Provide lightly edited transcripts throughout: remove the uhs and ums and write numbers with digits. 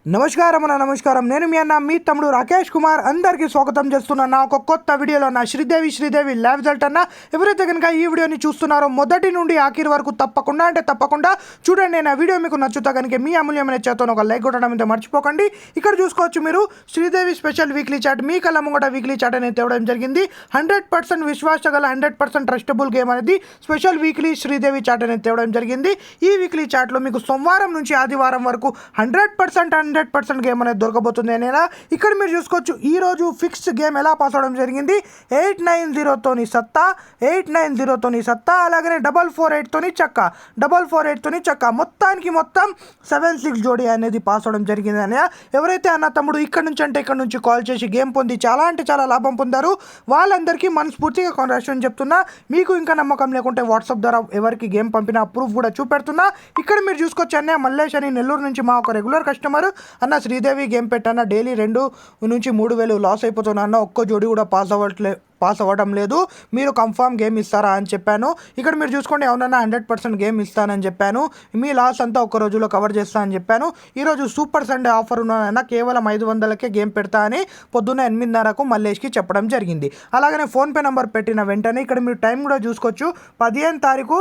నమస్కారం నేను మీ అన్న మీ తమ్ముడు రాకేష్ కుమార్ అందరికీ స్వాగతం చేస్తున్నా నా ఒక కొత్త వీడియోలో నా శ్రీదేవి లైవ్ రిజల్ట్ అన్న ఎవరైతే కనుక ఈ వీడియోని చూస్తున్నారో మొదటి నుండి ఆఖరి వరకు తప్పకుండా చూడండి. నా వీడియో మీకు నచ్చుతా కనుక మీ అమూల్యమైన చేతో ఒక లైక్ కొట్టడం అయితే మర్చిపోకండి. ఇక్కడ చూసుకోవచ్చు మీరు శ్రీదేవి స్పెషల్ వీక్లీ చాట్ మీ కళ్ళ ముంగట వీక్లీ చాట్ అనేది తేవడం జరిగింది. 100% విశ్వాసగల 100% ట్రస్టబుల్ గేమ్ అనేది స్పెషల్ వీక్లీ శ్రీదేవి చాట్ అనేది తేవడం జరిగింది. ఈ వీక్లీ చాట్లో మీకు సోమవారం నుంచి ఆదివారం వరకు 100% గేమ్ అనేది దొరకబోతుంది అనేలా ఇక్కడ మీరు చూసుకోవచ్చు. ఈరోజు ఫిక్స్డ్ గేమ్ ఎలా పాస్ అవడం జరిగింది. 890తోని సత్తా అలాగనే 448తోని చక్క మొత్తానికి 7-6 జోడీ అనేది పాస్ అవడం జరిగింది అనే ఎవరైతే అన్న తమ్ముడు ఇక్కడ నుంచి కాల్ చేసి గేమ్ పొంది చాలా అంటే చాలా లాభం పొందారు వాళ్ళందరికీ మనస్ఫూర్తిగా కాంగ్రాచులేషన్ చెప్తున్నా. మీకు ఇంకా నమ్మకం లేకుంటే వాట్సాప్ ద్వారా ఎవరికి గేమ్ పంపిన ప్రూఫ్ కూడా చూపెడుతున్నా. ఇక్కడ మీరు చూసుకోవచ్చు అన్నయ్య మల్లేష్ అని నెల్లూరు నుంచి మా ఒక రెగ్యులర్ కస్టమర్ అన్న శ్రీదేవి గేమ్ పెట్టాన డైలీ 2 నుంచి 3,000 లాస్ అయిపోతున్నా అన్న ఒక్క జోడి కూడా పాస్ అవ్వడం లేదు మీరు కన్ఫామ్ గేమ్ ఇస్తారా అని చెప్పాను. ఇక్కడ మీరు చూసుకోండి అవునన్నా 100% గేమ్ ఇస్తానని చెప్పాను. మీ లాస్ అంతా ఒక్క రోజులో కవర్ చేస్తా అని చెప్పాను. ఈరోజు సూపర్ సండే ఆఫర్ ఉన్నదన్న కేవలం 500కే గేమ్ పెడతా అని పొద్దున్న 8:30కు మల్లేష్కి చెప్పడం జరిగింది. అలాగనే ఫోన్పే నెంబర్ పెట్టిన వెంటనే ఇక్కడ మీరు టైం కూడా చూసుకోవచ్చు. 15 తారీఖు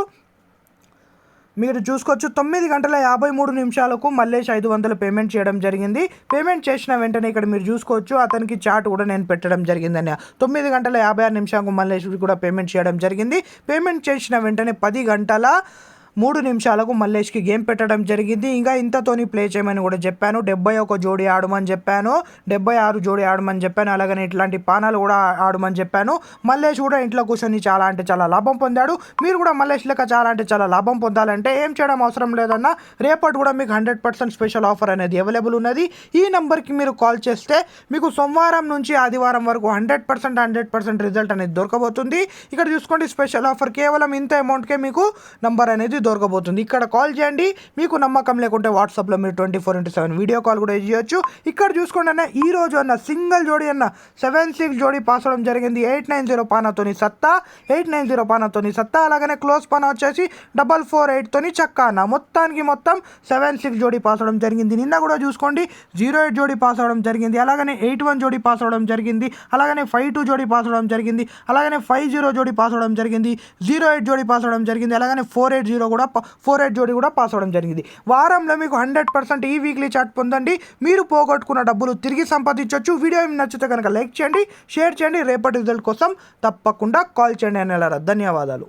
మీరు చూసుకోవచ్చు 9:53 మల్లేష్ 500 పేమెంట్ చేయడం జరిగింది. పేమెంట్ చేసిన వెంటనే ఇక్కడ మీరు చూసుకోవచ్చు అతనికి చాట్ కూడా నేను పెట్టడం జరిగిందని 9:56 మల్లేష్ కూడా పేమెంట్ చేయడం జరిగింది. పేమెంట్ చేసిన వెంటనే 10:03 మల్లేష్కి గేమ్ పెట్టడం జరిగింది. ఇంకా ఇంతతోని ప్లే చేయమని కూడా చెప్పాను. 71 జోడీ ఆడమని చెప్పాను, 76 జోడీ ఆడమని చెప్పాను. అలాగనే ఇట్లాంటి పానాలు కూడా ఆడమని చెప్పాను. మల్లేష్ కూడా ఇంట్లో కూర్చొని చాలా అంటే చాలా లాభం పొందాడు. మీరు కూడా మల్లేష్ లెక్క చాలా అంటే చాలా లాభం పొందాలంటే ఏం చేయడం అవసరం లేదన్న రేపటి కూడా మీకు 100% స్పెషల్ ఆఫర్ అనేది అవైలబుల్ ఉన్నది. ఈ నెంబర్కి మీరు కాల్ చేస్తే మీకు సోమవారం నుంచి ఆదివారం వరకు 100% రిజల్ట్ అనేది దొరకబోతుంది. ఇక్కడ చూసుకోండి స్పెషల్ ఆఫర్ కేవలం ఇంత అమౌంట్కే మీకు నంబర్ అనేది దొరకబోతుంది. ఇక్కడ కాల్ చేయండి. మీకు నమ్మకం లేకుంటే వాట్సాప్లో మీరు 24/7 వీడియో కాల్ కూడా చేయొచ్చు. ఇక్కడ చూసుకోండి అన్న ఈ రోజు అన్న సింగిల్ జోడీ అన్న 7-6 జోడీ పాస్ అవడం జరిగింది. 890 పానాతోని సత్తా అలాగనే క్లోజ్ పానా వచ్చేసి 448తోని చక్క అన్న మొత్తానికి 7-6 జోడీ పాస్ అవడం జరిగింది. నిన్న కూడా చూసుకోండి 08 జోడీ పాస్ అవడం జరిగింది. అలాగనే 81 జోడీ పాస్ అవడం జరిగింది. అలాగనే 52 జోడీ పాస్ అవడం జరిగింది. అలాగనే 50 జోడీ పాస్ అవడం జరిగింది. 08 జోడీ పాస్ అవడం జరిగింది. అలాగనే 48 జోడీ కూడా పాస్ అవడం జరిగింది. వారంలో మీకు 100% ఈ వీక్లీ చాట్ పొందండి. మీరు పోగొట్టుకున్న డబ్బులు తిరిగి సంపాదించవచ్చు. వీడియో నచ్చితే కనుక లైక్ చేయండి, షేర్ చేయండి. రేపటి రిజల్ట్ కోసం తప్పకుండా కాల్ చేయండి అనేలా ధన్యవాదాలు.